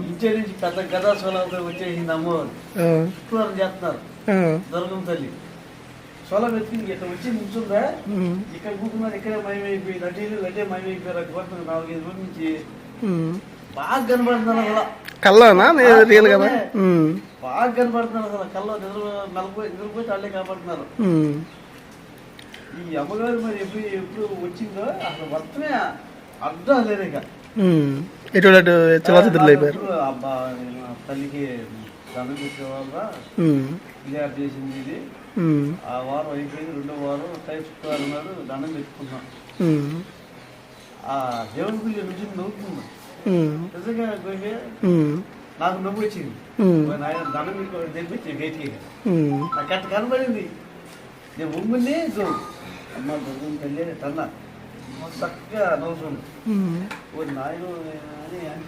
ఇంటి నుంచి పెద్ద గదా సోలంతో వచ్చేసింది అమ్మవారు. శుక్రవారం చేస్తున్నారు దుర్గం తల్లి. సోలం ఎత్తి ఇక్కడ వచ్చి నిల్చుందా, ఇక్కడ కూర్చున్నారు, ఇక్కడే మయమైపోయి లడ్డే మయమైపోయారు. అక్కడ 4-5 రోజుల నుంచి బాగా కనబడుతున్నారు. అసలు కల్లోనా రియల్ కదా? బాగా కనబడుతున్నారు. అసలు కల్లో నిద్రపోయి వాళ్ళే కనబడుతున్నారు. ఈ అమ్మగారు మరి ఎప్పుడు వచ్చిందో అసలు మొత్తమే అర్థం లేదు. ఇక ఎటువంటి చలచిత్రులు అయిపోయారు. అబ్బా తల్లికి దండం పెట్టేవాళ్ళ ఇదే చేసింది. ఇది ఆ వారం అయిపోయింది. 2వ వారం శుక్రవారం నాడు దండం పెట్టుకున్నాం. ఆ దేవుని గుడి నుంచి నవ్వుకున్నాం. నిజంగా నాకు నవ్వు వచ్చింది. ఆయన దండం మీకు తెప్పించి బయటికి నాకు అట్ట కనబడింది. నేను ముంగుంది అమ్మ దుర్గం తల్లి తన్నా చక్కగా నవ్వుతుంది. నాయన అని